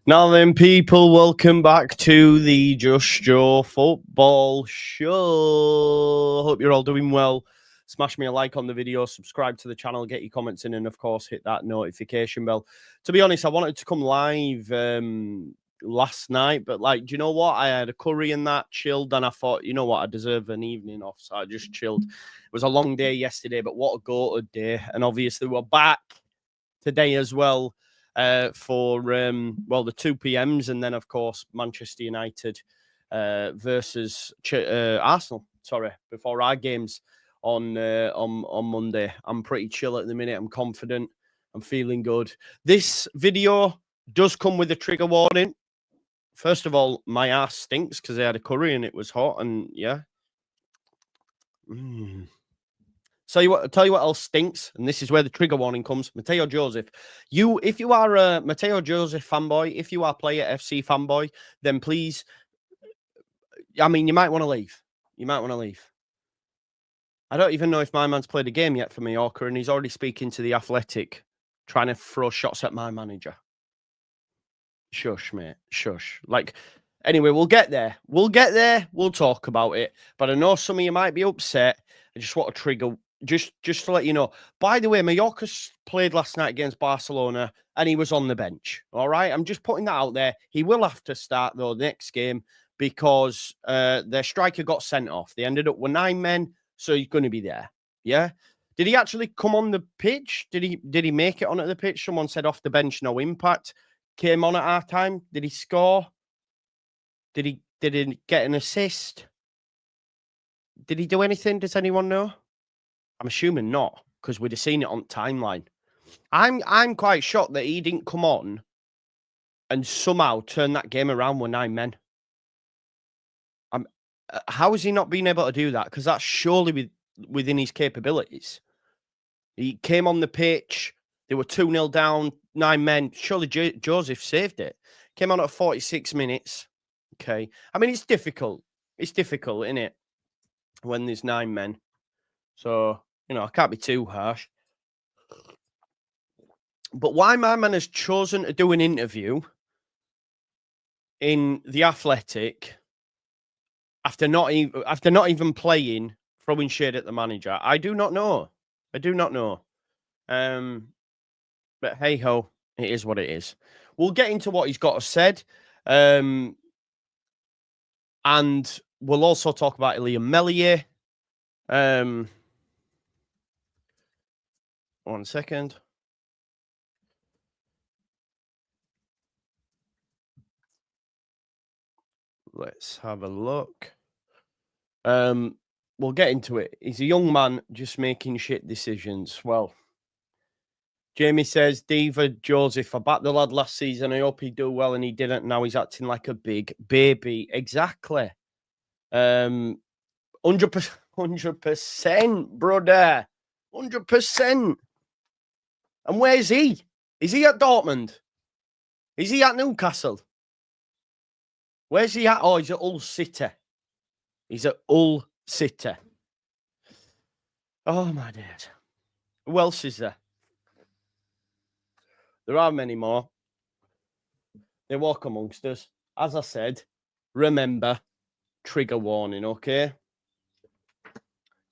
Now then, people, welcome back to the Just Joe Football Show. Hope you're all doing well. Smash me a like on the video, subscribe to the channel, get your comments in, and of course, hit that notification bell. To be honest, I wanted to come live last night, but do you know what? I had a curry and that, chilled, and I thought, you know what? I deserve an evening off, so I just chilled. It was a long day yesterday, but what a go-to day. And obviously, we're back today as well. For the 2 p.m.s, and then of course Manchester United versus Arsenal. Sorry, before our games on Monday. I'm pretty chill at the minute. I'm confident. I'm feeling good. This video does come with a trigger warning. First of all, my ass stinks because I had a curry and it was hot, and yeah. Tell you what else stinks, and this is where the trigger warning comes. Matteo Joseph. If you are a Matteo Joseph fanboy, if you are Player FC fanboy, then please, I mean, you might want to leave. You might want to leave. I don't even know if my man's played a game yet for Mallorca, and he's already speaking to the Athletic, trying to throw shots at my manager. Shush, mate. Shush. Anyway, we'll get there. We'll get there. We'll talk about it. But I know some of you might be upset. I just want to trigger... Just to let you know. By the way, Mallorca played last night against Barcelona and he was on the bench. All right? I'm just putting that out there. He will have to start, though, the next game because their striker got sent off. They ended up with 9 men, so he's going to be there. Yeah? Did he actually come on the pitch? Did he make it onto the pitch? Someone said off the bench, no impact. Came on at half time. Did he score? Did he get an assist? Did he do anything? Does anyone know? I'm assuming not, because we'd have seen it on timeline. I'm quite shocked that he didn't come on and somehow turn that game around with 9 men. How has he not been able to do that? Because that's surely within his capabilities. He came on the pitch. They were 2-0 down, 9 men. Surely Joseph saved it. Came on at 46 minutes. Okay. I mean, it's difficult. It's difficult, isn't it? When there's 9 men. So, I can't be too harsh. But why my man has chosen to do an interview in the Athletic after not even playing, throwing shade at the manager, I do not know. I do not know. But hey ho, it is what it is. We'll get into what he's got to said. And we'll also talk about Illan Meslier. One second. Let's have a look. We'll get into it. He's a young man just making shit decisions. Well, Jamie says, Diva Joseph, I backed the lad last season. I hope he'd do well, and he didn't. Now he's acting like a big baby. Exactly. 100%, brother. 100%. And where's he? Is he at Dortmund? Is he at Newcastle? Where's he at? Oh, he's at Hull City. He's at Hull City. Oh, my days. Who else is there? There are many more. They walk amongst us. As I said, remember, trigger warning, okay?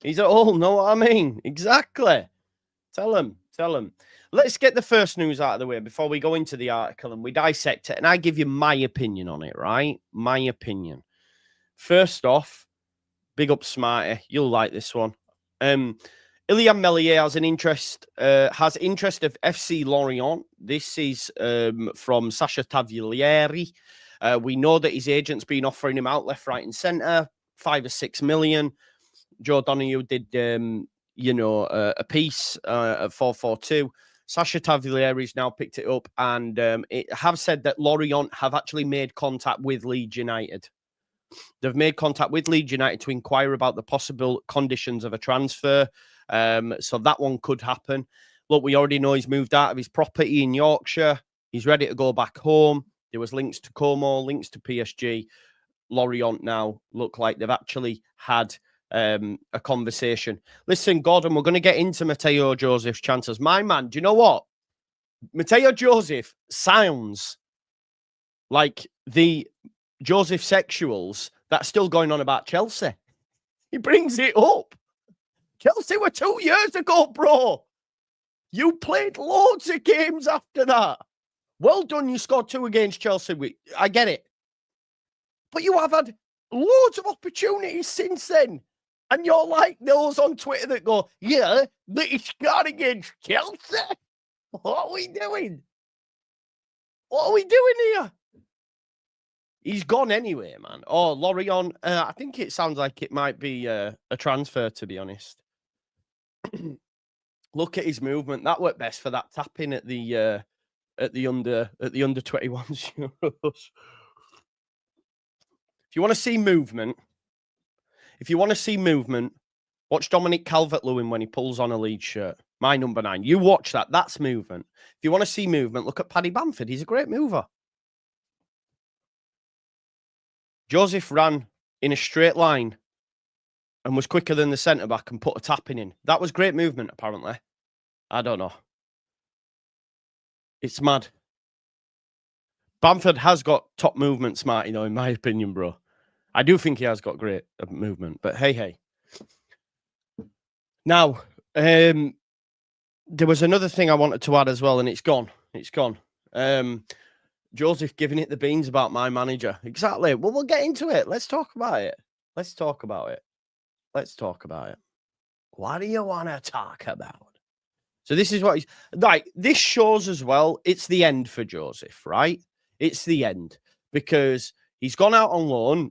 He's at Hull, know what I mean? Exactly. Tell him. Let's get the first news out of the way before we go into the article and we dissect it. And I give you my opinion on it, right? My opinion. First off, big up Smarty. You'll like this one. Illan Meslier has interest of FC Lorient. This is from Sasha Taglieri. We know that his agent's been offering him out left, right, and centre, 5 or 6 million. Joe Donahue did, a piece at 442. Sasha Taglieri's now picked it up, and it have said that Lorient have actually made contact with Leeds United. They've made contact with Leeds United to inquire about the possible conditions of a transfer. So that one could happen. Look, we already know he's moved out of his property in Yorkshire. He's ready to go back home. There was links to Como, links to PSG. Lorient now look like they've actually had a conversation. Listen, Gordon, we're going to get into Matteo Joseph's chances. My man, do you know what? Matteo Joseph sounds like the Joseph sexuals that's still going on about Chelsea. He brings it up. Chelsea were 2 years ago, bro. You played loads of games after that. Well done, you scored 2 against Chelsea. I get it. But you have had loads of opportunities since then. And you're like those on Twitter that go, yeah, but he scored against Chelsea. What are we doing? What are we doing here? He's gone anyway, man. Oh, Lorient. I think it sounds like it might be a transfer, to be honest. Look at his movement. That worked best for that tapping at the under 21s Euros. If you want to see movement, watch Dominic Calvert-Lewin when he pulls on a Leeds shirt. My number 9. You watch that. That's movement. If you want to see movement, look at Paddy Bamford. He's a great mover. Joseph ran in a straight line and was quicker than the centre-back and put a tapping in. That was great movement, apparently. I don't know. It's mad. Bamford has got top movement, Smarty, though, in my opinion, bro. I do think he has got great movement, but hey. Now, there was another thing I wanted to add as well, and it's gone. It's gone. Joseph giving it the beans about my manager. Exactly. Well, we'll get into it. Let's talk about it. What do you want to talk about? So this is what he's like. This shows as well, it's the end for Joseph, right? It's the end because he's gone out on loan.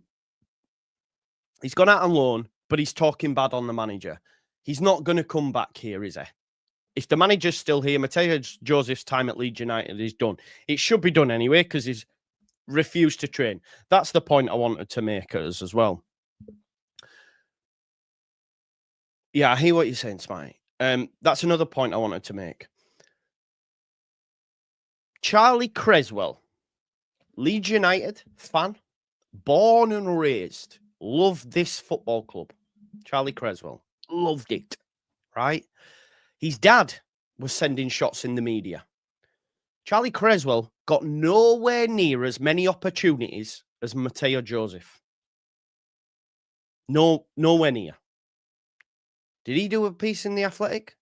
But he's talking bad on the manager. He's not going to come back here, is he? If the manager's still here, Matteo Joseph's time at Leeds United is done. It should be done anyway because he's refused to train. That's the point I wanted to make as well. Yeah, I hear what you're saying, Smitey. That's another point I wanted to make. Charlie Creswell, Leeds United fan, born and raised, loved this football club. Charlie Creswell, loved it, right? His dad was sending shots in the media. Charlie Creswell got nowhere near as many opportunities as Matteo Joseph. Nowhere near. Did he do a piece in The Athletic?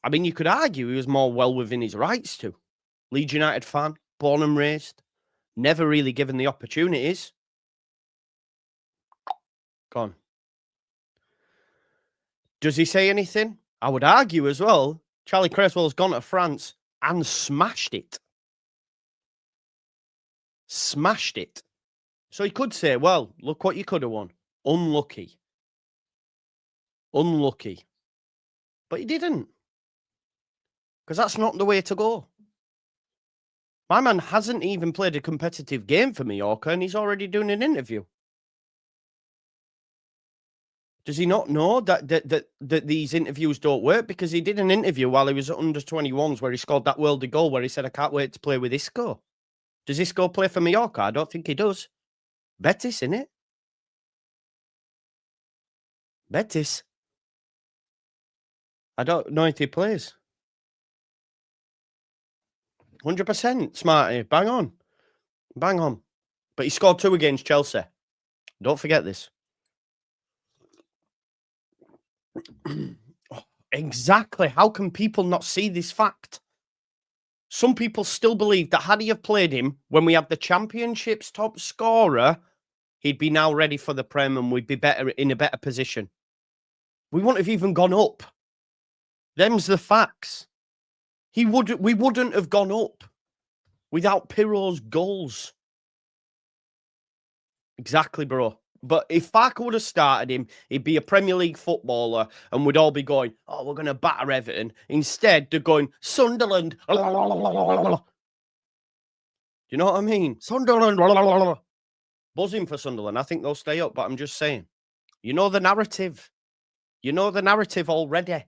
I mean, you could argue he was more well within his rights to. Leeds United fan, born and raised, never really given the opportunities. Gone. Does he say anything? I would argue as well, Charlie Creswell's gone to France and smashed it. Smashed it. So he could say, well, look what you could have won. Unlucky. But he didn't. Because that's not the way to go. My man hasn't even played a competitive game for Mallorca and he's already doing an interview. Does he not know that these interviews don't work? Because he did an interview while he was at under 21s where he scored that worldie goal where he said, I can't wait to play with Isco. Does Isco play for Mallorca? I don't think he does. Betis, innit? Betis. I don't know if he plays. 100%, Smarty. Bang on. But he scored 2 against Chelsea. Don't forget this. Exactly. How can people not see this fact? Some people still believe that had he have played him when we had the Championship's top scorer, he'd be now ready for the Prem and we'd be in a better position. We wouldn't have even gone up. Them's the facts. We wouldn't have gone up without Pirro's goals. Exactly, bro. But if Farke would have started him, he'd be a Premier League footballer and we'd all be going, oh, we're going to batter Everton. Instead, they're going, Sunderland. Do you know what I mean? Sunderland. Buzzing for Sunderland. I think they'll stay up, but I'm just saying. You know the narrative. Already.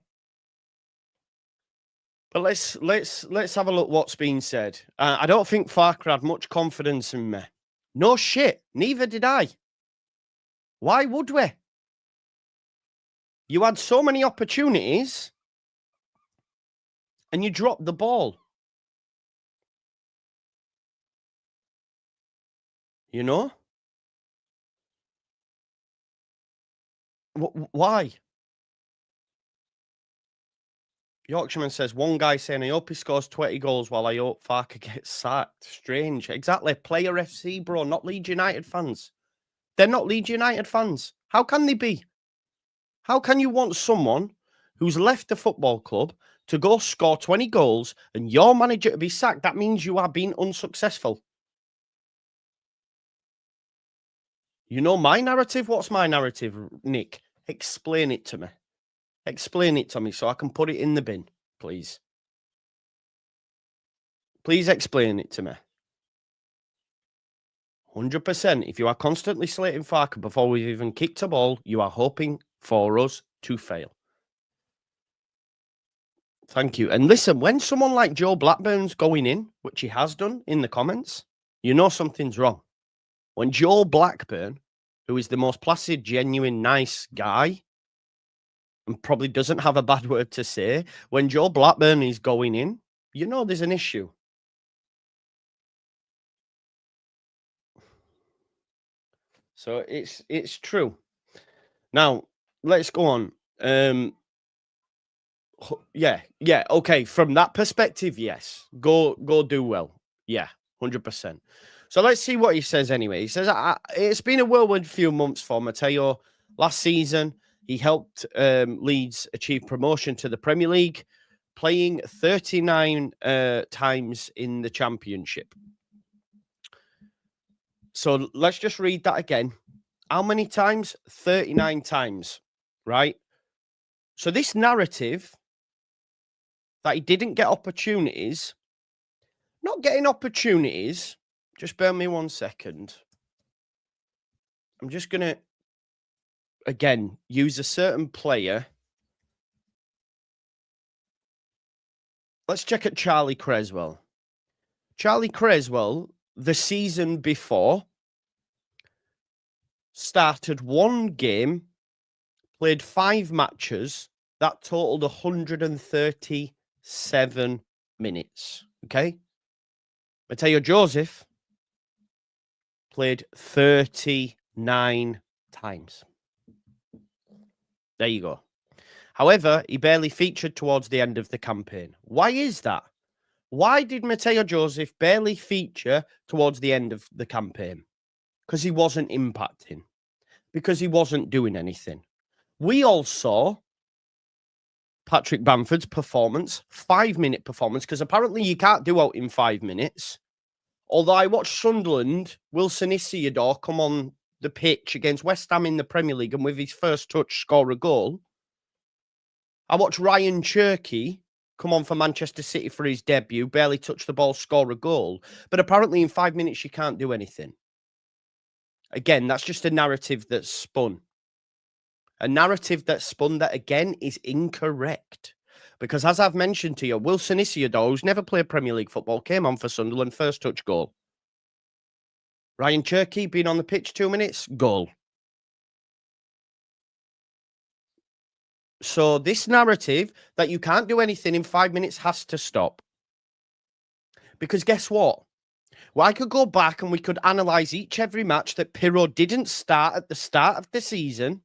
But let's have a look what's been said. I don't think Farke had much confidence in me. No shit. Neither did I. Why would we? You had so many opportunities and you dropped the ball. You know? Why? Yorkshireman says, one guy saying, I hope he scores 20 goals while I hope Farke gets sacked. Strange. Exactly. Player FC, bro, not Leeds United fans. They're not Leeds United fans. How can they be? How can you want someone who's left the football club to go score 20 goals and your manager to be sacked? That means you are being unsuccessful. You know my narrative? What's my narrative, Nick? Explain it to me. Explain it to me so I can put it in the bin, please. Please explain it to me. 100%. If you are constantly slating Farke before we've even kicked a ball, you are hoping for us to fail. Thank you. And listen, when someone like Joe Blackburn's going in, which he has done in the comments, you know something's wrong. When Joe Blackburn, who is the most placid, genuine, nice guy, and probably doesn't have a bad word to say, when Joe Blackburn is going in, you know there's an issue. So it's true. Now, let's go on. Yeah, okay. From that perspective, yes. Go do well. Yeah, 100%. So let's see what he says anyway. He says, it's been a whirlwind few months for Mateo. Last season, he helped Leeds achieve promotion to the Premier League, playing 39 times in the Championship. So let's just read that again. How many times? 39 times, right? So this narrative that he didn't get opportunities, not getting opportunities, just bear me 1 second. I'm just going to, again, use a certain player. Let's check at Charlie Creswell. Charlie Creswell, the season before, started one game, played 5 matches, that totaled 137 minutes. Okay? Matteo Joseph played 39 times. There you go. However, he barely featured towards the end of the campaign. Why is that? Why did Matteo Joseph barely feature towards the end of the campaign? Because he wasn't impacting. Because he wasn't doing anything. We all saw Patrick Bamford's performance, 5-minute performance, because apparently you can't do out in 5 minutes. Although I watched Sunderland, Wilson Isiodor come on the pitch against West Ham in the Premier League and with his first touch score a goal. I watched Ryan Cherky come on for Manchester City for his debut, barely touch the ball, score a goal. But apparently in 5 minutes you can't do anything. Again, that's just a narrative that's spun. A narrative that's spun that, again, is incorrect. Because as I've mentioned to you, Wilson Isiodor, who's never played Premier League football, came on for Sunderland, first touch goal. Ryan Cherky, been on the pitch 2 minutes, goal. So this narrative that you can't do anything in 5 minutes has to stop. Because guess what? Well, I could go back and we could analyse every match that Pirro didn't start at the start of the season,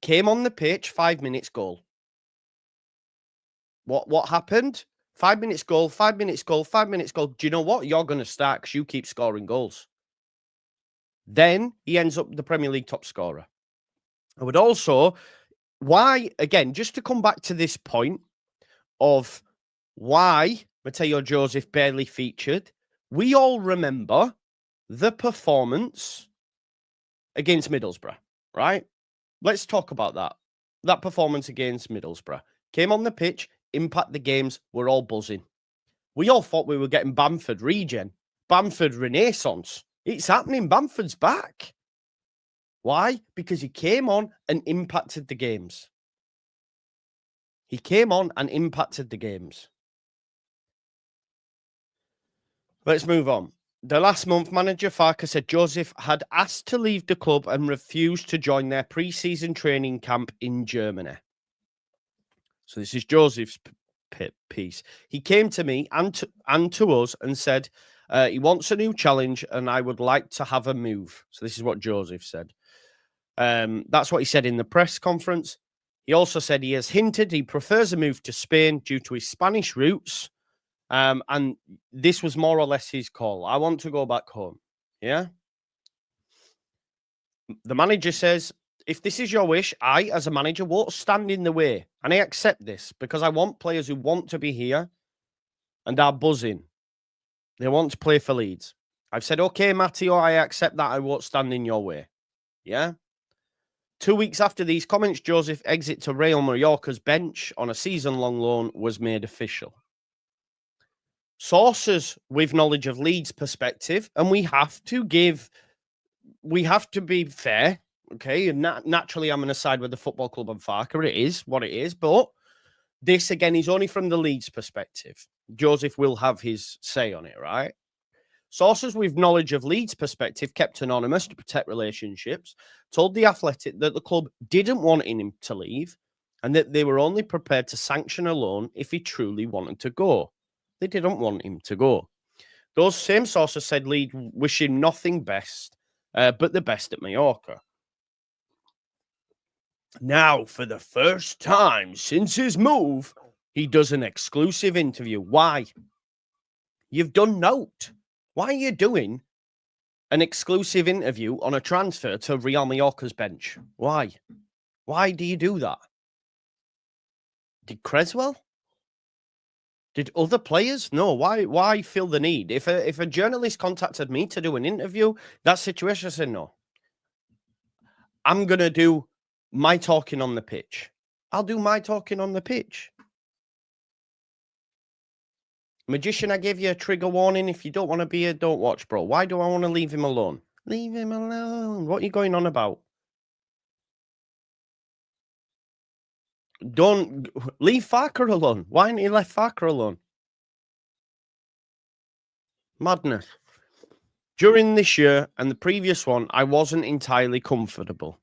came on the pitch, 5 minutes, goal. What happened? 5 minutes goal, 5 minutes goal, 5 minutes goal. Do you know what? You're going to start because you keep scoring goals. Then he ends up the Premier League top scorer. I would also, why, again, just to come back to this point of why Matteo Joseph barely featured, we all remember the performance against Middlesbrough, right? Let's talk about that. That performance against Middlesbrough. Came on the pitch, impact the games, we're all buzzing. We all thought we were getting Bamford regen, Bamford renaissance. It's happening, Bamford's back. Why? Because he came on and impacted the games. He came on and impacted the games. Let's move on. The last month, manager Farke said Joseph had asked to leave the club and refused to join their pre-season training camp in Germany. So this is Joseph's piece. He came to me and to us and said, He wants a new challenge, and I would like to have a move. So this is what Joseph said. That's what he said in the press conference. He also said he has hinted he prefers a move to Spain due to his Spanish roots. And this was more or less his call. I want to go back home. Yeah. The manager says, if this is your wish, I, as a manager, won't stand in the way. And I accept this because I want players who want to be here and are buzzing. They want to play for Leeds. I've said, okay, Matteo, I accept that. I won't stand in your way. Yeah. 2 weeks after these comments, Joseph's exit to Real Mallorca's bench on a season-long loan was made official. Sources with knowledge of Leeds' perspective, and we have to be fair, okay? And naturally, I'm going to side with the football club and Farke. It is what it is, but this, again, is only from the Leeds perspective. Joseph will have his say on it, right? Sources with knowledge of Leeds' perspective, kept anonymous to protect relationships, told The Athletic that the club didn't want him to leave and that they were only prepared to sanction a loan if he truly wanted to go. They didn't want him to go. Those same sources said Leeds wish him nothing best, but the best at Mallorca. Now, for the first time since his move, he does an exclusive interview. Why? You've done note. Why are you doing an exclusive interview on a transfer to Real Mallorca's bench? Why? Why do you do that? Did Creswell? Did other players? No. Why feel the need? If a journalist contacted me to do an interview, that situation, I said, no. I'm going to do my talking on the pitch. I'll do my talking on the pitch. Magician, I gave you a trigger warning. If you don't want to be here, don't watch, bro. Why do I want to leave him alone? Leave him alone. What are you going on about? Don't leave Farke alone. Why ain't he left Farke alone? Madness. During this year and the previous one, I wasn't entirely comfortable.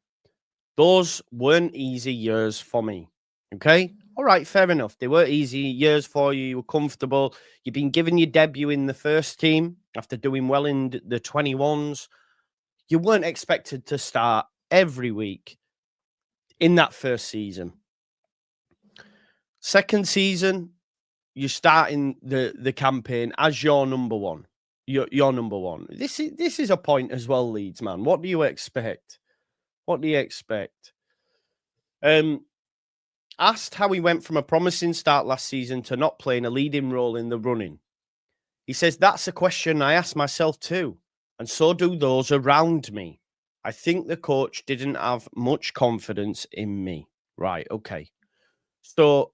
Those weren't easy years for me. Okay? All right, fair enough. They were easy years for you. You were comfortable. You've been given your debut in the first team after doing well in the 21s. You weren't expected to start every week in that first season. Second season, you're starting the campaign as your number one. You're number one. This is a point as well, Leeds, man. What do you expect? What do you expect? Asked how he went from a promising start last season to not playing a leading role in the running. He says, that's a question I ask myself too, and so do those around me. I think the coach didn't have much confidence in me. Right, okay. So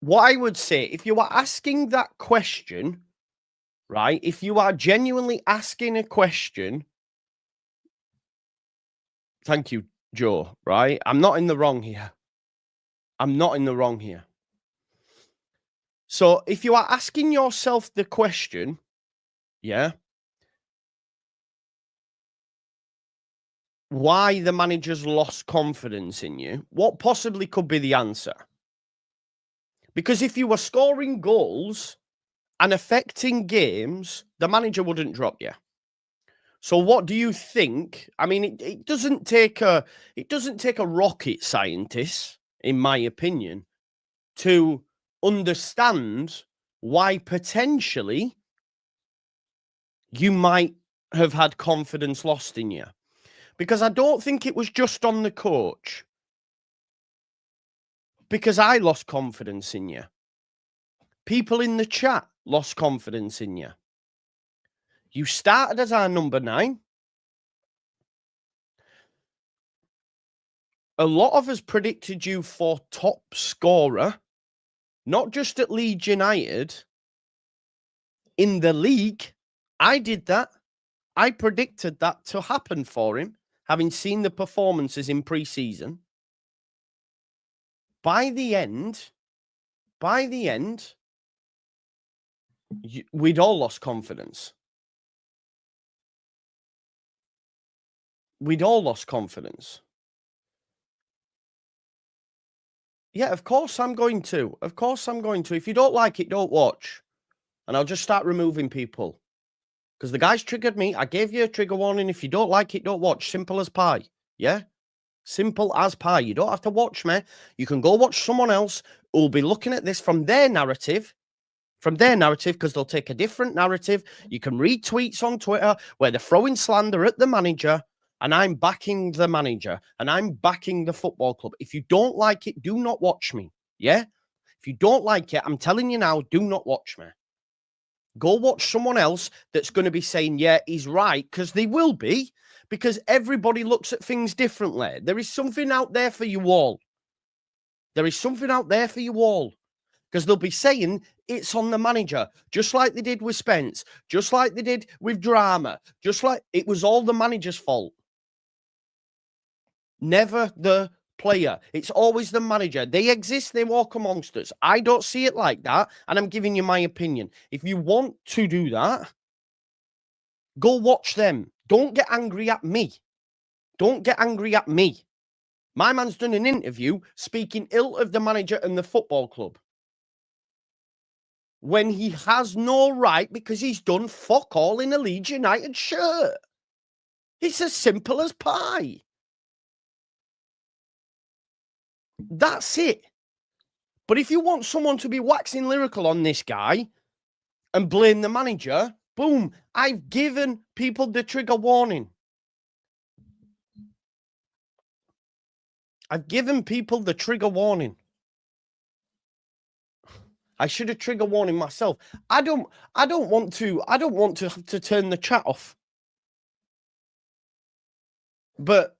what I would say, if you are asking that question, right, if you are genuinely asking a question, thank you, Joe, right? I'm not in the wrong here. I'm not in the wrong here. So if you are asking yourself the question, yeah, why the manager's lost confidence in you, what possibly could be the answer? Because if you were scoring goals and affecting games, the manager wouldn't drop you. So what do you think? I mean, it doesn't take a rocket scientist, in my opinion, to understand why potentially you might have had confidence lost in you. Because I don't think it was just on the coach. Because I lost confidence in you. People in the chat lost confidence in you. You started as our number 9. A lot of us predicted you for top scorer, not just at Leeds United, in the league. I did that. I predicted that to happen for him, having seen the performances in pre-season. By the end, we'd all lost confidence. We'd all lost confidence. Yeah, of course I'm going to. Of course I'm going to. If you don't like it, don't watch. And I'll just start removing people. Because the guy's triggered me. I gave you a trigger warning. If you don't like it, don't watch. Simple as pie. Yeah? Simple as pie. You don't have to watch me. You can go watch someone else who'll be looking at this from their narrative. Because they'll take a different narrative. You can read tweets on Twitter where they're throwing slander at the manager, and I'm backing the manager, and I'm backing the football club. If you don't like it, do not watch me. Yeah? If you don't like it, I'm telling you now, do not watch me. Go watch someone else that's going to be saying, yeah, he's right, because they will be, because everybody looks at things differently. There is something out there for you all. There is something out there for you all. Because they'll be saying it's on the manager, just like they did with Spence, just like they did with Drama, just like it was all the manager's fault. Never the player. It's always the manager. They exist, they walk amongst us. I don't see it like that, and I'm giving you my opinion. If you want to do that, go watch them. Don't get angry at me. Don't get angry at me. My man's done an interview speaking ill of the manager and the football club, when he has no right, because he's done fuck all in a Leeds United shirt. It's as simple as pie. That's it. But if you want someone to be waxing lyrical on this guy and blame the manager, boom, I've given people the trigger warning. I've given people the trigger warning. I should have trigger warning myself. I don't want to have to turn the chat off. But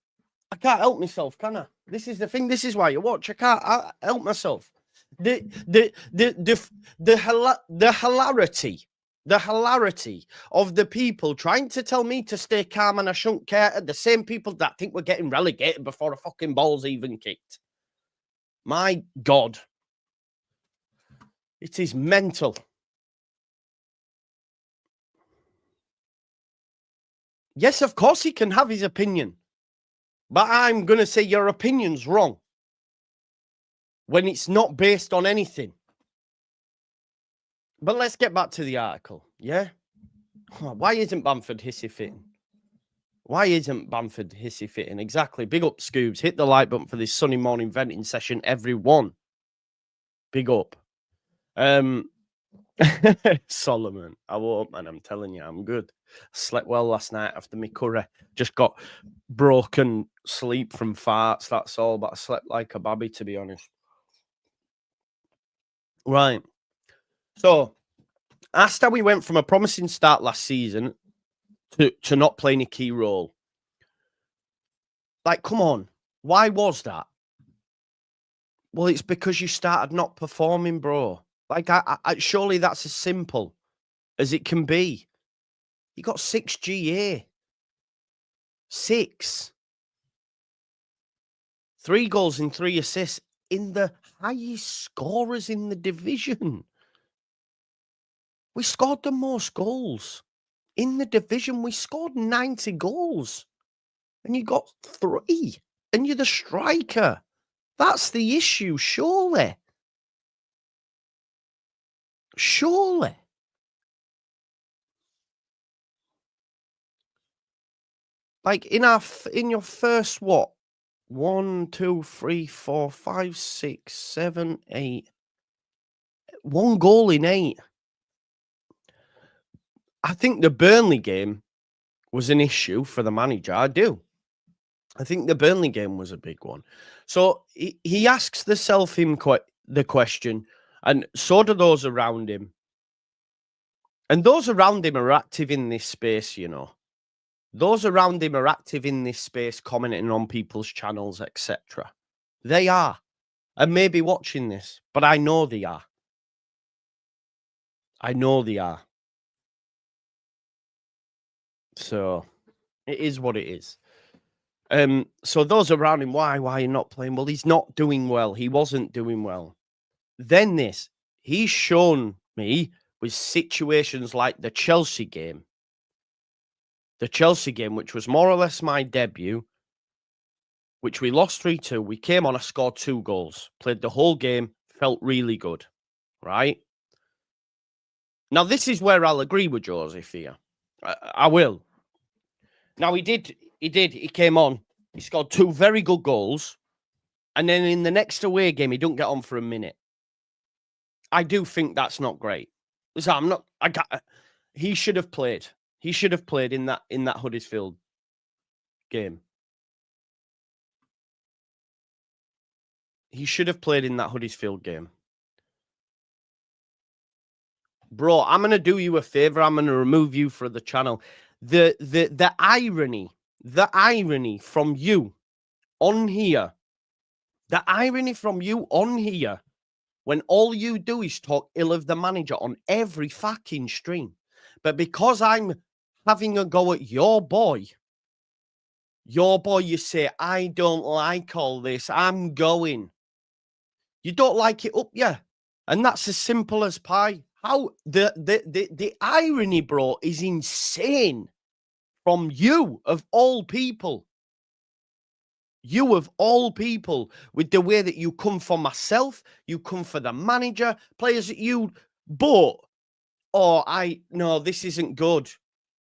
I can't help myself, can I? This is the thing. This is why you watch. I can't help myself. The hilarity of the people trying to tell me to stay calm and I shouldn't care are the same people that think we're getting relegated before a fucking ball's even kicked. My God. It is mental. Yes, of course he can have his opinion. But I'm going to say your opinion's wrong when it's not based on anything. But let's get back to the article, yeah? Why isn't Bamford hissy fitting? Why isn't Bamford hissy fitting? Exactly. Big up, Scoobs. Hit the like button for this Sunday morning venting session, everyone. Big up. Solomon, I woke up, man. I'm telling you, I'm good. Slept well last night after my curry. Just got broken sleep from farts, that's all. But I slept like a babby, to be honest. Right. So, asked how we went from a promising start last season to not playing a key role. Like, come on. Why was that? Well, it's because you started not performing, bro. Like, I surely that's as simple as it can be. You got 6 GA. 6. 3 goals and 3 assists in the highest scorers in the division. We scored the most goals. In the division, we scored 90 goals. And you got 3. And you're the striker. That's the issue, surely. Surely. Like in your first what? 1, 2, 3, 4, 5, 6, 7, 8. 1 goal in 8. I think the Burnley game was an issue for the manager. I do. I think the Burnley game was a big one. So he asks the question, and so do those around him. And those around him are active in this space, you know. Those around him are active in this space, commenting on people's channels, etc. They are. And maybe watching this, but I know they are. I know they are. So it is what it is. So those around him, why are you not playing? Well, he's not doing well. He wasn't doing well. Then he's shown me with situations like the Chelsea game. The Chelsea game, which was more or less my debut, which we lost 3-2. We came on, I scored 2 goals. Played the whole game, felt really good, right? Now, this is where I'll agree with Joseph here. I will. Now, he did. He came on. He scored 2 very good goals. And then in the next away game, he don't get on for a minute. I do think that's not great. So he should have played. He should have played in that Huddersfield game. He should have played in that Huddersfield game. Bro, I'm going to do you a favor. I'm going to remove you from the channel. The irony from you on here, when all you do is talk ill of the manager on every fucking stream. But because I'm having a go at your boy, you say, I don't like all this. I'm going. You don't like it up, yeah. And that's as simple as pie. How the irony, bro, is insane from you of all people. You of all people, with the way that you come for myself, you come for the manager, players that you bought. No, this isn't good.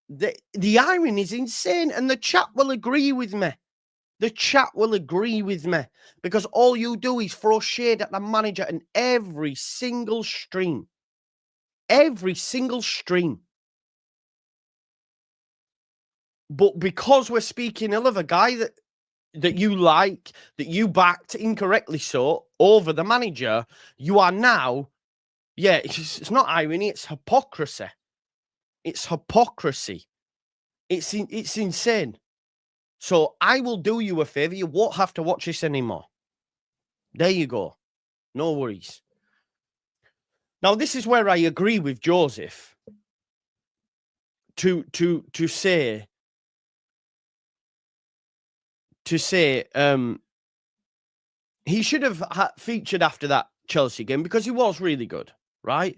The irony is insane, and the chat will agree with me. The chat will agree with me, because all you do is throw shade at the manager in every single stream. Every single stream. But because we're speaking ill of a guy that you like, that you backed incorrectly so, over the manager, you are now, yeah, it's not irony, it's hypocrisy. It's hypocrisy. It's insane. So I will do you a favor. You won't have to watch this anymore. There you go. No worries. Now, this is where I agree with Joseph to say he should have featured after that Chelsea game because he was really good, right?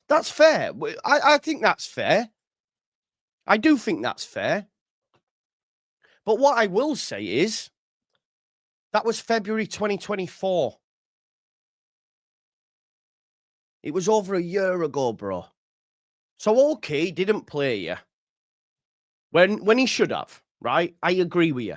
That's fair. I think that's fair. I do think that's fair. But what I will say is that was February 2024. It was over a year ago, bro. So, okay, he didn't play you when he should have, right? I agree with you.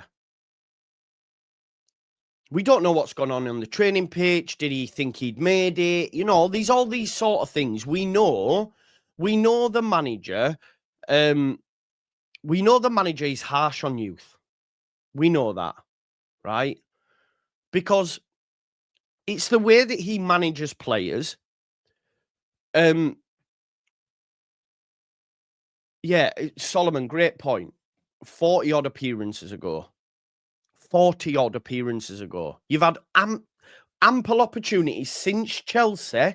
We don't know what's gone on the training pitch. Did he think he'd made it? You know, all these sort of things. We know the manager. We know the manager is harsh on youth. We know that, right? Because it's the way that he manages players. Yeah, Solomon, great point. 40-odd appearances ago. 40-odd appearances ago. You've had ample opportunities since Chelsea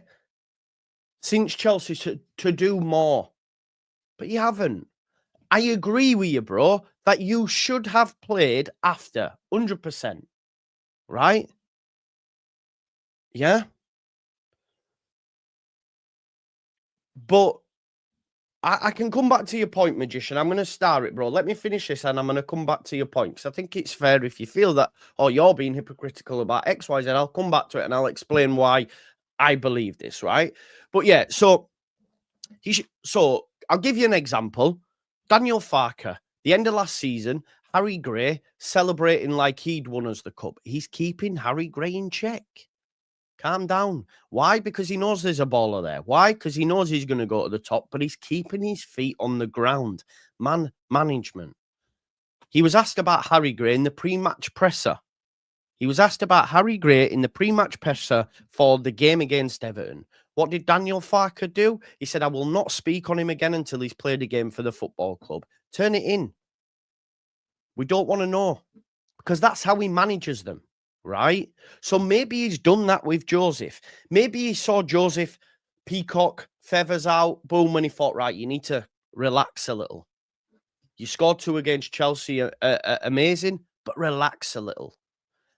to do more. But you haven't. I agree with you, bro, that you should have played after, 100%. Right? Yeah? But I can come back to your point, Magician. I'm going to star it, bro. Let me finish this and I'm going to come back to your point. Because I think it's fair if you feel that, you're being hypocritical about X, Y, Z. I'll come back to it and I'll explain why I believe this, right? But yeah, so I'll give you an example. Daniel Farke, the end of last season, Harry Gray celebrating like he'd won us the cup. He's keeping Harry Gray in check. Calm down. Why? Because he knows there's a baller there. Why? Because he knows he's going to go to the top, but he's keeping his feet on the ground. Management. He was asked about Harry Gray in the pre-match presser. For the game against Everton. What did Daniel Farke do? He said, I will not speak on him again until he's played a game for the football club. Turn it in. We don't want to know. Because that's how he manages them. Right? So maybe he's done that with Joseph. Maybe he saw Joseph peacock, feathers out, boom, and he thought, right, you need to relax a little. You scored 2 against Chelsea, amazing, but relax a little.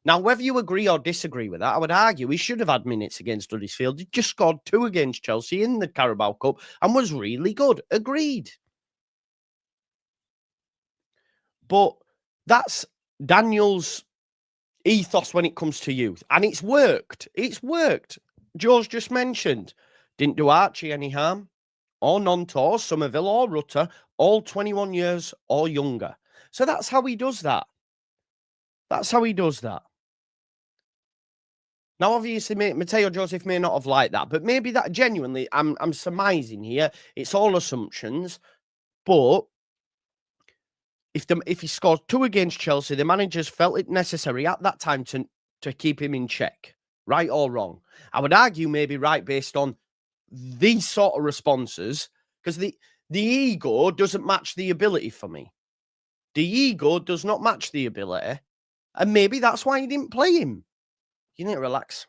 Now, whether you agree or disagree with that, I would argue he should have had minutes against Huddersfield. He just scored 2 against Chelsea in the Carabao Cup and was really good. Agreed. But that's Daniel's ethos when it comes to youth. And it's worked. It's worked. Joe's just mentioned. Didn't do Archie any harm. or non-tours, Somerville or Rutter, all 21 years or younger. So that's how he does that. That's how he does that. Now, obviously, Matteo Joseph may not have liked that, but maybe that genuinely, I'm surmising here. It's all assumptions, but if he scored 2 against Chelsea, the managers felt it necessary at that time to keep him in check, right or wrong. I would argue maybe right based on these sort of responses, because the ego doesn't match the ability for me. The ego does not match the ability, and maybe that's why he didn't play him. You need to relax.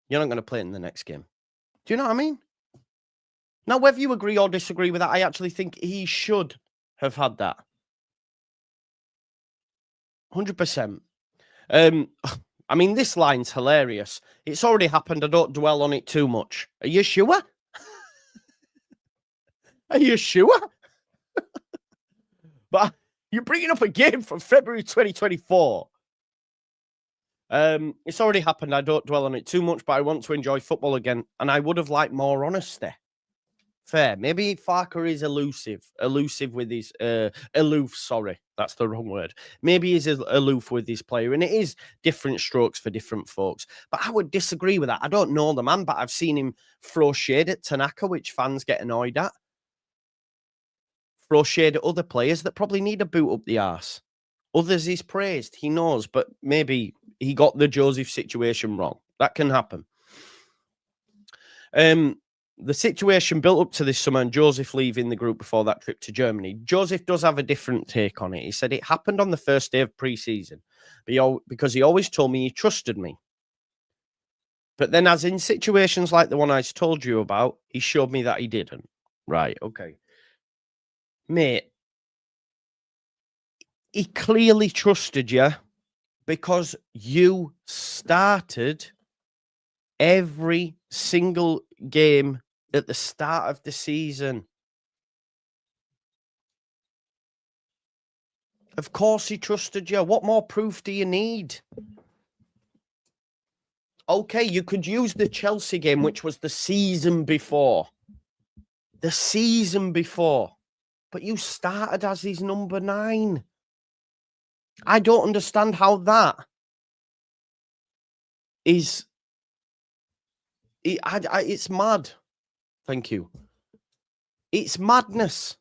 You're not going to play in the next game. Do you know what I mean? Now, whether you agree or disagree with that, I actually think he should have had that. 100%. I mean, this line's hilarious. It's already happened. I don't dwell on it too much. Are you sure? Are you sure? But you're bringing up a game from February 2024. It's already happened. I don't dwell on it too much, but I want to enjoy football again. And I would have liked more honesty. Fair. Maybe Farke is elusive with his aloof. Sorry, that's the wrong word. Maybe he's aloof with his player, and it is different strokes for different folks. But I would disagree with that. I don't know the man, but I've seen him throw shade at Tanaka, which fans get annoyed at. Throw shade at other players that probably need a boot up the arse. Others he's praised. He knows, but maybe he got the Joseph situation wrong. That can happen. The situation built up to this summer and Joseph leaving the group before that trip to Germany. Joseph does have a different take on it. He said it happened on the first day of pre-season because he always told me he trusted me. But then as in situations like the one I told you about, he showed me that he didn't. Right, okay. Mate, he clearly trusted you because you started every single game at the start of the season. Of course he trusted you. What more proof do you need? Okay, you could use the Chelsea game, which was the season before. The season before. But you started as his number 9. I don't understand how that is... It's mad. Thank you. It's madness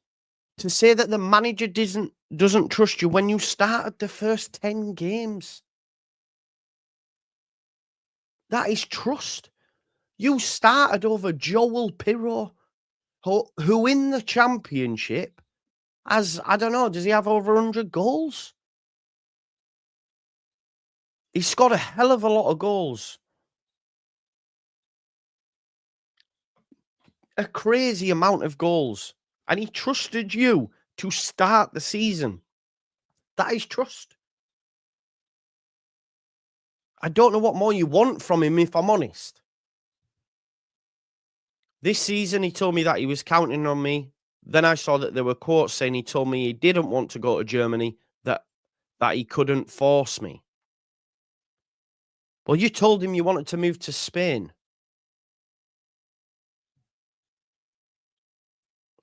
to say that the manager doesn't trust you when you started the first 10 games. That is trust. You started over Joel Pirro, who in the Championship has, I don't know, does he have over 100 goals? He's scored a hell of a lot of goals. A crazy amount of goals. And he trusted you to start the season. That is trust. I don't know what more you want from him, if I'm honest. This season, he told me that he was counting on me. Then I saw that there were quotes saying he told me he didn't want to go to Germany, that he couldn't force me. Well, you told him you wanted to move to Spain.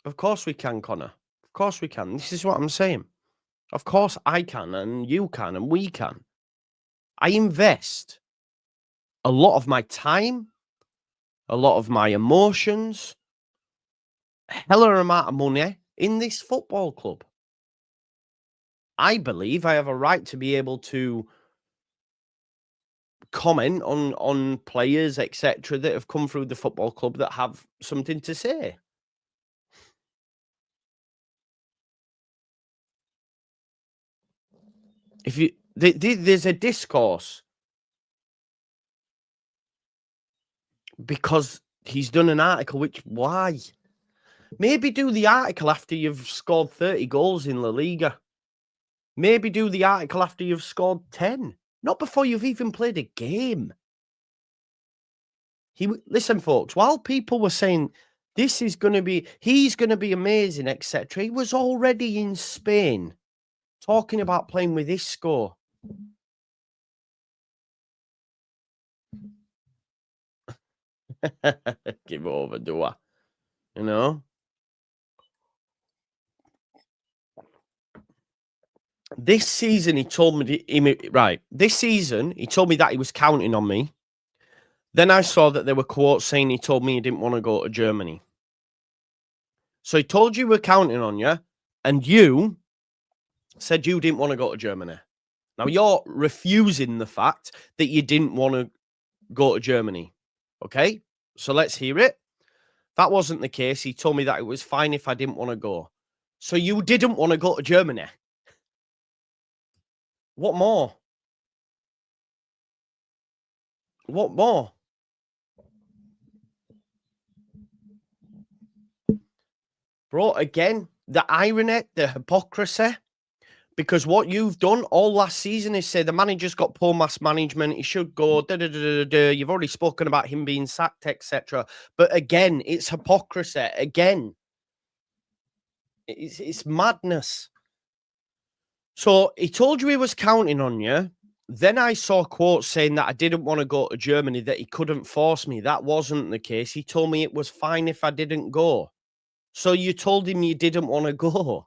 Of course we can, Connor. Of course we can. This is what I'm saying. Of course I can, and you can, and we can. I invest a lot of my time, a lot of my emotions, a hell of an amount of money in this football club. I believe I have a right to be able to comment on players, etc., that have come through the football club that have something to say. If you there's a discourse because he's done an article, which why? Maybe do the article after you've scored 30 goals in La Liga. Maybe do the article after you've scored 10. Not before you've even played a game. Listen, folks, while people were saying he's going to be amazing, etc., he was already in Spain talking about playing with Isco. Give over, do I? You know? This season, he told me, this season, he told me that he was counting on me. Then I saw that there were quotes saying he told me he didn't want to go to Germany. So he told you we're counting on you, and you said you didn't want to go to Germany. Now you're refusing the fact that you didn't want to go to Germany. Okay? So let's hear it. That wasn't the case. He told me that it was fine if I didn't want to go. So you didn't want to go to Germany. What more? What more? Bro, again, the irony, the hypocrisy, because what you've done all last season is say the manager's got poor mass management, he should go, You've already spoken about him being sacked, etc. But again, it's hypocrisy. Again, it's madness. So he told you he was counting on you. Then I saw quotes saying that I didn't want to go to Germany, that he couldn't force me. That wasn't the case. He told me it was fine if I didn't go. So you told him you didn't want to go.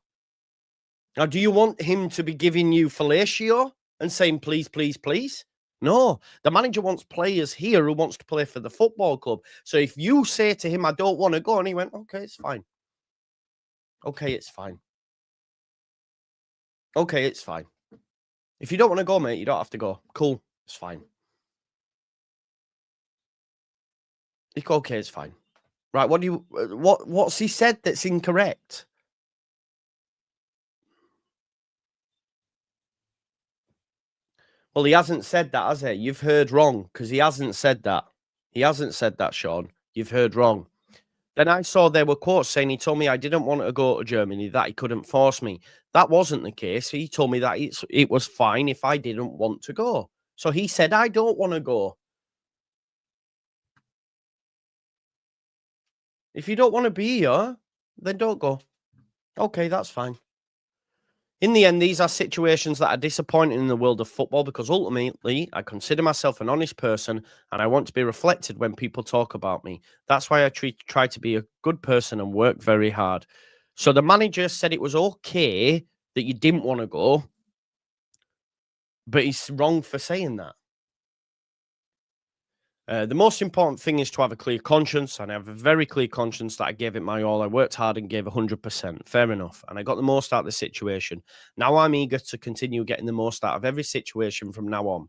Now, do you want him to be giving you fellatio and saying, please, please, please? No, the manager wants players here who wants to play for the football club. So if you say to him, I don't want to go, and he went, okay, it's fine. Okay, it's fine. Okay, it's fine. If you don't want to go, mate, you don't have to go. Cool, it's fine. Okay, it's fine. Right, what's he said that's incorrect? Well, he hasn't said that, has he? You've heard wrong, because he hasn't said that. He hasn't said that, Sean. You've heard wrong. Then I saw there were quotes saying he told me I didn't want to go to Germany, that he couldn't force me. That wasn't the case. He told me that it was fine if I didn't want to go. So he said, I don't want to go. If you don't want to be here, then don't go. Okay, that's fine. In the end, these are situations that are disappointing in the world of football because ultimately I consider myself an honest person and I want to be reflected when people talk about me. That's why I try to be a good person and work very hard. So the manager said it was okay that you didn't want to go, but he's wrong for saying that. The most important thing is to have a clear conscience, and I have a very clear conscience that I gave it my all. I worked hard and gave 100%. Fair enough. And I got the most out of the situation. Now I'm eager to continue getting the most out of every situation from now on.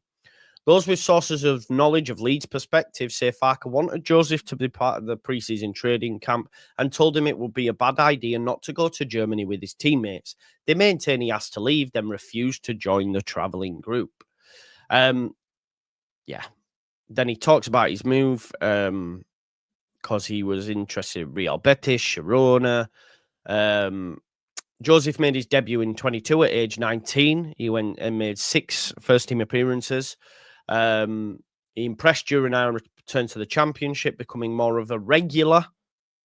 Those with sources of knowledge of Leeds' perspective say Farke wanted Joseph to be part of the pre-season trading camp and told him it would be a bad idea not to go to Germany with his teammates. They maintain he asked to leave, then refused to join the travelling group. Yeah. Then he talks about his move because he was interested in Real Betis, Girona. Joseph made his debut in 22 at age 19. He went and made 6 first-team appearances. He impressed during our return to the Championship, becoming more of a regular,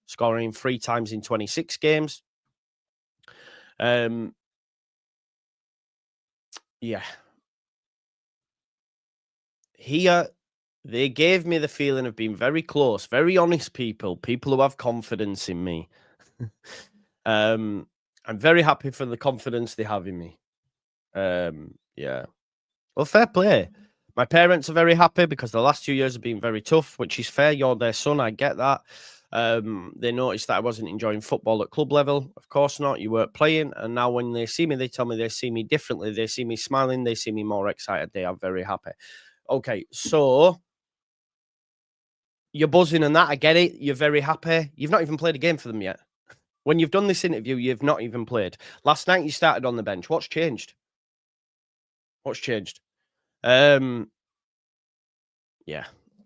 scoring 3 times in 26 games. Yeah. Here, they gave me the feeling of being very close, very honest people who have confidence in me. I'm very happy for the confidence they have in me. Yeah. Well, fair play. My parents are very happy because the last 2 years have been very tough, which is fair. You're their son. I get that. They noticed that I wasn't enjoying football at club level. Of course not. You weren't playing. And now when they see me, they tell me they see me differently. They see me smiling. They see me more excited. They are very happy. Okay, so you're buzzing and that. I get it. You're very happy. You've not even played a game for them yet. When you've done this interview, you've not even played. Last night, you started on the bench. What's changed? What's changed? Yeah.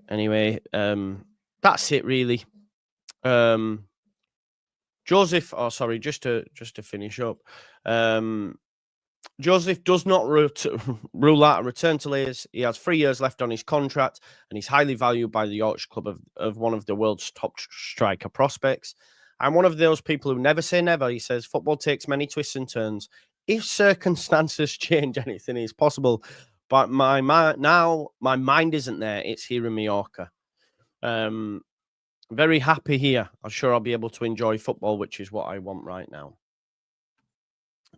Anyway, that's it really. Joseph, sorry, just to finish up. Joseph does not rule out a return to Leeds. He has 3 years left on his contract, and he's highly valued by the Yorkshire club of one of the world's top striker prospects. I'm one of those people who never say never. He says football takes many twists and turns. If circumstances change, anything is possible. But my mind isn't there. It's here in Mallorca. Very happy here. I'm sure I'll be able to enjoy football, which is what I want right now.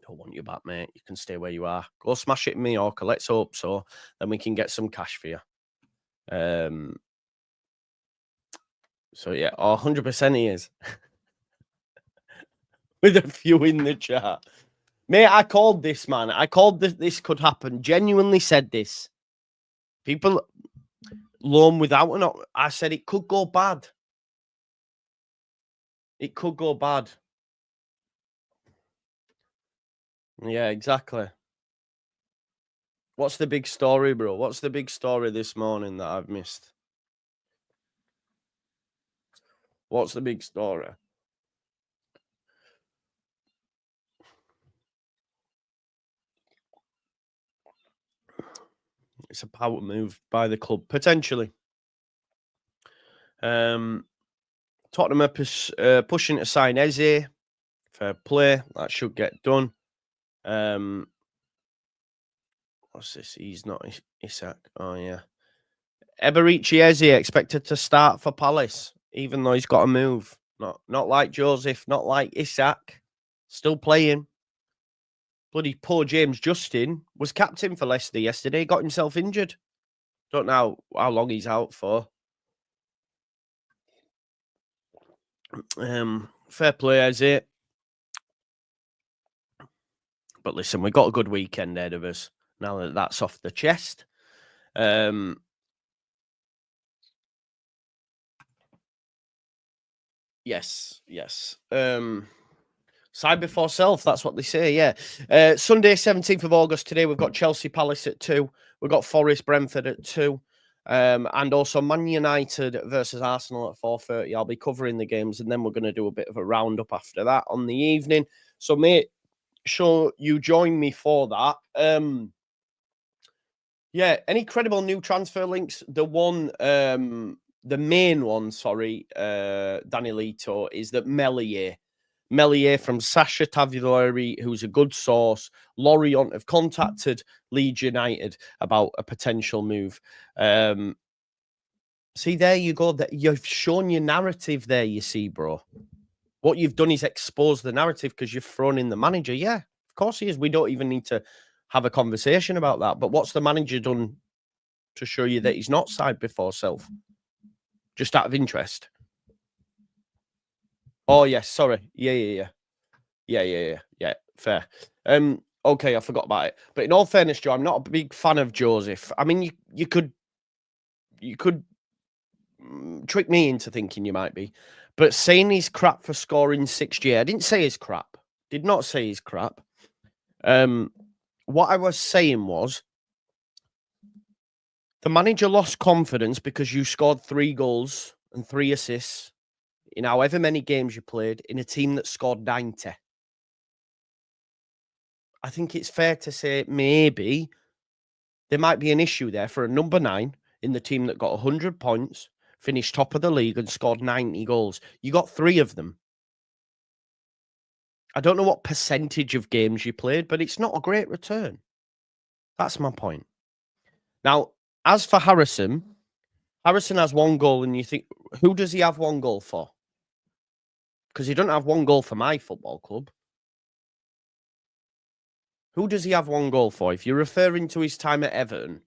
Don't want you back, mate. You can stay where you are. Go smash it in Mallorca. Let's hope so. Then we can get some cash for you. So, yeah, 100% he is. With a few in the chat. Mate, I called this, man. I called this could happen. Genuinely said this. People loan without I said it could go bad. It could go bad. Yeah, exactly. What's the big story, bro? What's the big story this morning that I've missed? What's the big story? It's a power move by the club, potentially. Tottenham are pushing to sign Eze. Fair play. That should get done. What's this? He's not Isak. Oh, yeah. Eberechi Eze expected to start for Palace, even though he's got to move. Not like Joseph, not like Isak. Still playing. Bloody poor James Justin was captain for Leicester yesterday. Got himself injured. Don't know how long he's out for. Fair play, Eze. But listen, we've got a good weekend ahead of us. Now that that's off the chest. Yes. Side before self, that's what they say, yeah. Sunday, 17th of August, today we've got Chelsea Palace at 2. We've got Forest Brentford at 2. And also Man United versus Arsenal at 4:30. I'll be covering the games, and then we're going to do a bit of a roundup after that on the evening. So, mate, sure you join me for that. Yeah, any credible new transfer links? The main one, Danielito, is that Meslier from Sasha Tagliori, who's a good source. Lorient have contacted Leeds United about a potential move. See, there you go. You've shown your narrative there, you see, bro. What you've done is expose the narrative because you've thrown in the manager. Yeah, of course he is. We don't even need to have a conversation about that. But what's the manager done to show you that he's not side before self? Just out of interest. Oh, yes. Sorry. Yeah. Fair. Okay, I forgot about it. But in all fairness, Joe, I'm not a big fan of Joseph. I mean, you could trick me into thinking you might be, but saying he's crap for scoring 6G, I didn't say he's crap. Did not say he's crap. What I was saying was the manager lost confidence because you scored 3 goals and 3 assists in however many games you played in a team that scored 90. I think it's fair to say maybe there might be an issue there for a number 9 in the team that got 100 points, finished top of the league and scored 90 goals. You got 3 of them. I don't know what percentage of games you played, but it's not a great return. That's my point. Now, as for Harrison has 1 goal, and you think, who does he have 1 goal for? Because he doesn't have 1 goal for my football club. Who does he have 1 goal for? If you're referring to his time at Everton,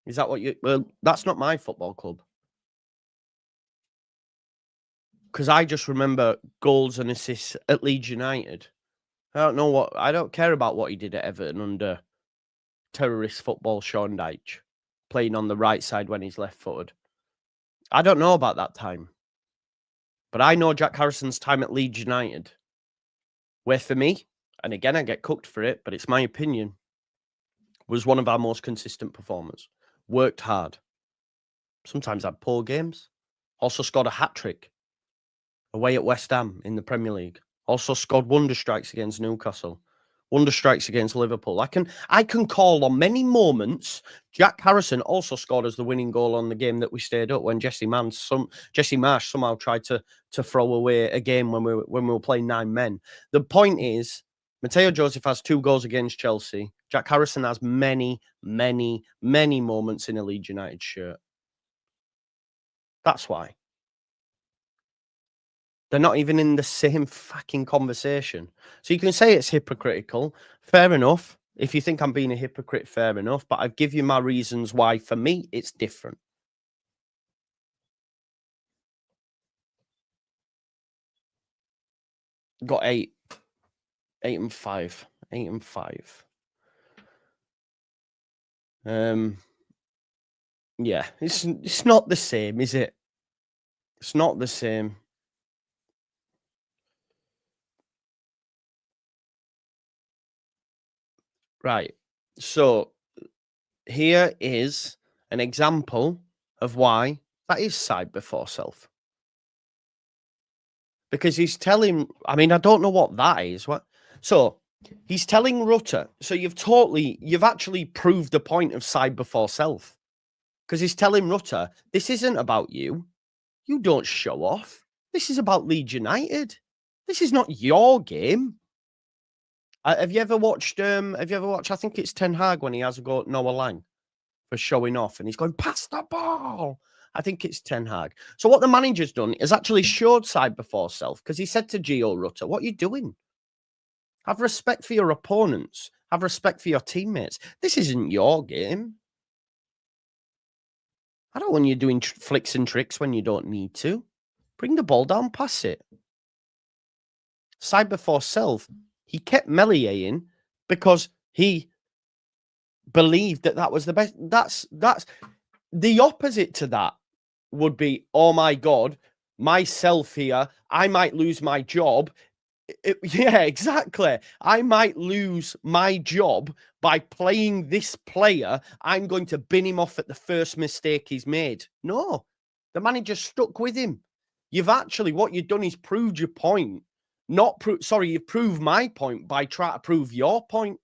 is that what you... Well, that's not my football club. Because I just remember goals and assists at Leeds United. I don't care about what he did at Everton under terrorist football Sean Dyche, playing on the right side when he's left-footed. I don't know about that time. But I know Jack Harrison's time at Leeds United, where for me, and again, I get cooked for it, but it's my opinion, was one of our most consistent performers. Worked hard. Sometimes had poor games. Also scored a hat-trick away at West Ham in the Premier League. Also scored wonder strikes against Newcastle. Wonder strikes against Liverpool. I can call on many moments. Jack Harrison also scored as the winning goal on the game that we stayed up when Jesse Marsh somehow tried to throw away a game when we were playing 9 men. The point is, Matteo Joseph has 2 goals against Chelsea. Jack Harrison has many moments in a Leeds United shirt. That's why. They're not even in the same fucking conversation. So you can say it's hypocritical. Fair enough. If you think I'm being a hypocrite, fair enough. But I've given you my reasons why, for me, it's different. Got 8. 8 and 5. 8 and 5. Yeah, it's not the same, is it? It's not the same. Right. So here is an example of why that is side before self. Because he's telling, I mean, I don't know what that is. What? So he's telling Rutter. So you've actually proved the point of side before self. Because he's telling Rutter, this isn't about you. You don't show off. This is about Leeds United. This is not your game. Have you ever watched? I think it's Ten Hag when he has a go at Noah Lang for showing off, and he's going pass the ball. I think it's Ten Hag. So what the manager's done is actually showed side before self, because he said to Gio Rutter, "What are you doing? Have respect for your opponents. Have respect for your teammates. This isn't your game. I don't want you doing flicks and tricks when you don't need to. Bring the ball down, pass it." Side before self. He kept Meslier in because he believed that was the best. That's the opposite to that would be, oh my God, myself here, I might lose my job. Yeah, exactly. I might lose my job by playing this player. I'm going to bin him off at the first mistake he's made. No, the manager stuck with him. What you've done is proved your point. You've proved my point by trying to prove your point.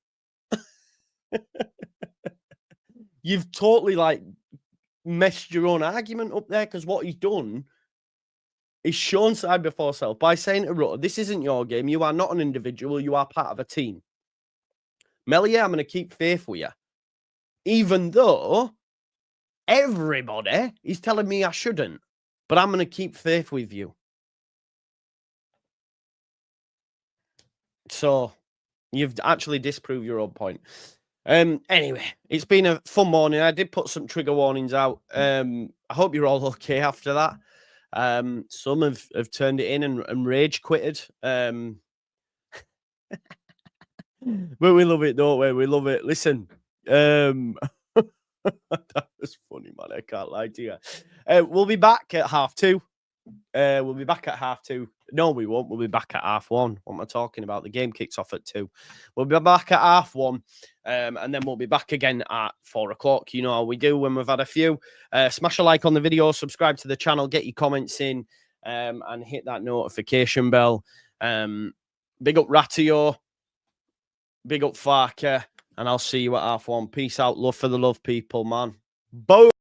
You've totally messed your own argument up there, because what he's done is shown side before self by saying to Rutter, this isn't your game. You are not an individual. You are part of a team. Meslier, I'm going to keep faith with you. Even though everybody is telling me I shouldn't. But I'm going to keep faith with you. So you've actually disproved your own point. Anyway, it's been a fun morning. I did put some trigger warnings out. I hope you're all okay after that. Some have turned it in and rage quitted. But we love it, don't we? We love it. Listen, that was funny, man. I can't lie to you. We'll be back at 2:30. We'll be back at 2:30. No, we won't. We'll be back at 1:30. What am I talking about? The game kicks off at 2:00. We'll be back at 1:30. And then we'll be back again at 4:00. You know how we do when we've had a few. Smash a like on the video, subscribe to the channel, get your comments in, and hit that notification bell. Big up Matteo, big up Farke, and I'll see you at 1:30. Peace out. Love for the love, people, man. Boom.